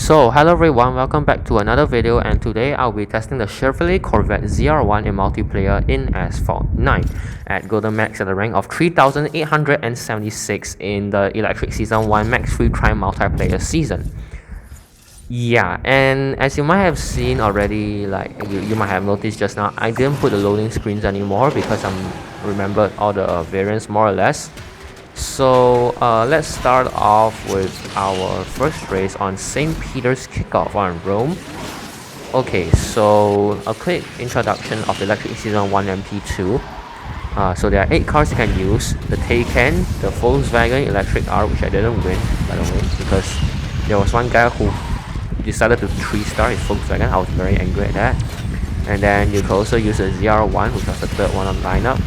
So hello everyone, welcome back to another video, and today I'll be testing the Chevrolet Corvette ZR1 in multiplayer in Asphalt 9 at Golden Max at a rank of 3,876 in the Electric Season 1 Max Free Try multiplayer season. Yeah, and as you might have seen already, like you might have noticed just now, I didn't put the loading screens anymore because I'm remembered all the variants more or less. So let's start off with our first race on St. Peter's Kickoff on Rome. Okay, so a quick introduction of the Electric Season I MP2. So there are 8 cars you can use: the Taycan, the Volkswagen Electric R, which I didn't win by the way because there was one guy who decided to 3-star his Volkswagen. I was very angry at that. And then you can also use the ZR1, which was the third one on the lineup.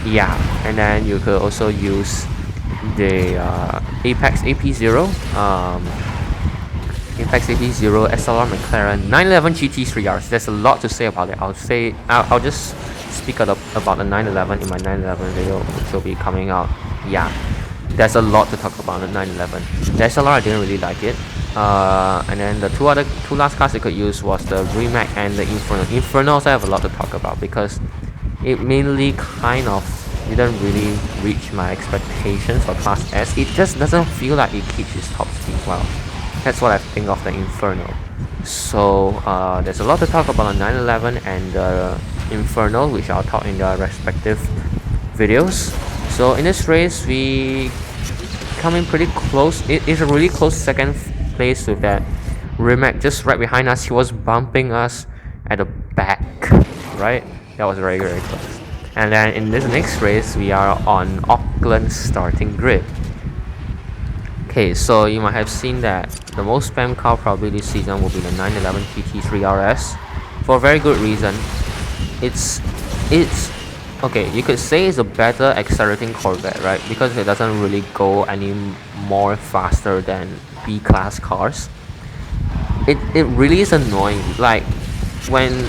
Yeah, and then you could also use the Apex AP0, Apex AP0 SLR McLaren 911 GT3Rs. There's a lot to say about it. I'll just speak about the 911 in my 911 video, which will be coming out. Yeah, there's a lot to talk about the 911. The SLR, I didn't really like it. And then the two last cars you could use was the Rimac and the Inferno. Inferno also have a lot to talk about because it mainly kind of didn't really reach my expectations for Class S. It just doesn't feel like it keeps its top speed well. That's what I think of the Inferno. So there's a lot to talk about the 911 and the Inferno, which I'll talk in their respective videos. So in this race, we come in pretty close. It is a really close second place with that Rimac just right behind us. He was bumping us at the back, right? That was very close. And then in this next race, we are on Auckland starting grid. Okay, so you might have seen that the most spam car probably this season will be the 911 GT3 RS for a very good reason. It's okay, you could say it's a better accelerating Corvette, right? Because it doesn't really go any more faster than B-class cars. It really is annoying. Like when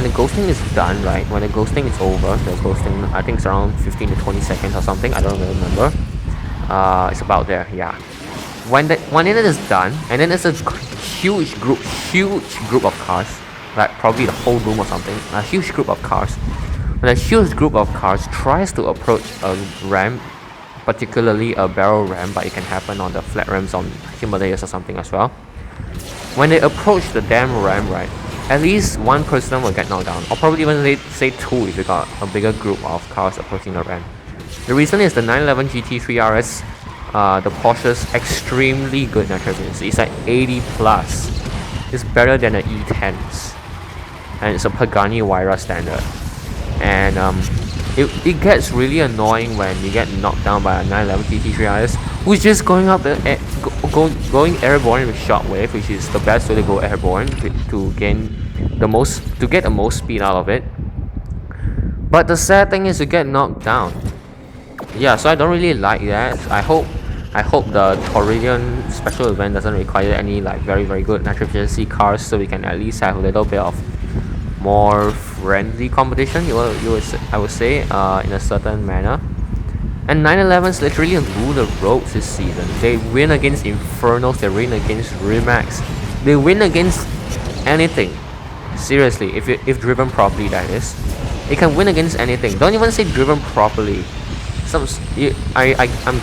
the ghosting is done, right? When the ghosting is over, the ghosting, I think it's around 15 to 20 seconds or something. I don't really remember. It's about there, yeah. When it is done, and then there's a huge group of cars, like probably the whole room or something. A huge group of cars. When a huge group of cars tries to approach a ramp, particularly a barrel ramp, but it can happen on the flat ramps on Himalayas or something as well. When they approach the damn ramp, right, at least one person will get knocked down, or probably even say 2 if you got a bigger group of cars approaching the ramp. The reason is the 911 GT3 RS, the Porsche's extremely good natural efficiency. It's like 80 plus. It's better than the E10s, and it's a Pagani Huayra standard. And it gets really annoying when you get knocked down by a 911 GT3 RS who's just going up going airborne with shockwave, which is the best way to go airborne to get the most speed out of it. But the sad thing is you get knocked down. Yeah, so I don't really like that. I hope the Torridian special event doesn't require any like very good natural efficiency cars, so we can at least have a little bit of more friendly competition, I would say, in a certain manner. And 911s literally rule the ropes this season. They win against Infernos, they win against Rimacs, they win against anything. Seriously, if driven properly, that is. It can win against anything. Don't even say driven properly. I'm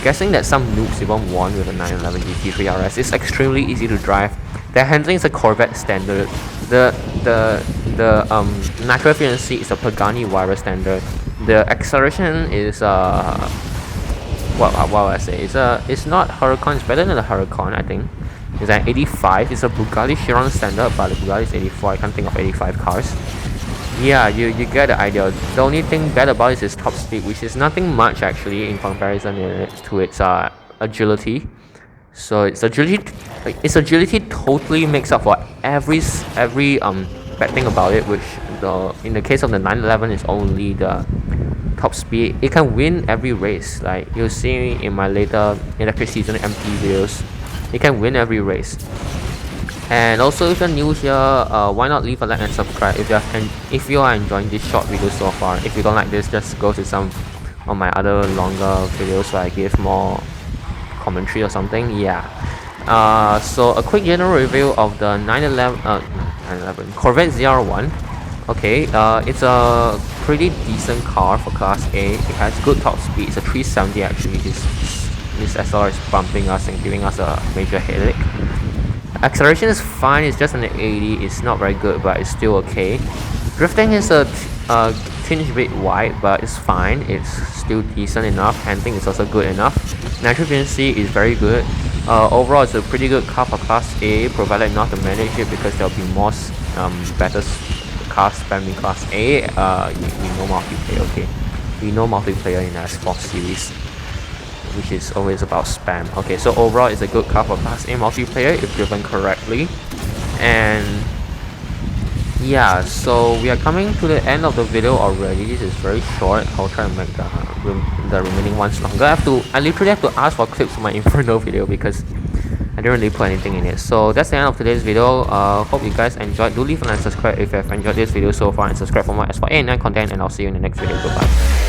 guessing that some noobs even won with a 911 GT3 RS. It's extremely easy to drive. The handling is a Corvette standard. The natural efficiency is a Pagani Huayra standard. The acceleration is what will I say? It's not Huracan. It's better than the Huracan, I think. It's at 85. It's a Bugatti Chiron standard, but the Bugatti is 84. I can't think of 85 cars. Yeah, you get the idea. The only thing bad about it is top speed, which is nothing much actually in comparison to its agility. So its agility totally makes up for every bad thing about it, which in the case of the 911 is only the top speed. It can win every race. Like you'll see in my later Electric Season MP videos, it can win every race. And also, if you're new here, why not leave a like and subscribe if you are enjoying this short video so far. If you don't like this, just go to some of my other longer videos where I give more commentary or something. Yeah. So a quick general review of the 911 Corvette ZR1. Okay, it's a pretty decent car for Class A. It has good top speed. It's a 370 actually. This SLR is bumping us and giving us a major headache. Acceleration is fine. It's just an 80. It's not very good, but it's still okay. Drifting is a tinge bit wide, but it's fine. It's still decent enough. Handling is also good enough. Natural efficiency is very good. Overall, it's a pretty good car for Class A, provided not to manage it because there'll be more better cars spamming Class A. We know multiplayer, okay? We know multiplayer in Asphalt series, which is always about spam. Okay, so overall, it's a good car for Class A multiplayer if driven correctly. And yeah, so we are coming to the end of the video already. This is very short. I'll try to make the remaining ones longer. I literally have to ask for clips for my Inferno video because I didn't really put anything in it. So that's the end of today's video. Hope you guys enjoyed. Do leave a like and subscribe if you have enjoyed this video so far, and subscribe for more Asphalt A9 content, and I'll see you in the next video. Goodbye.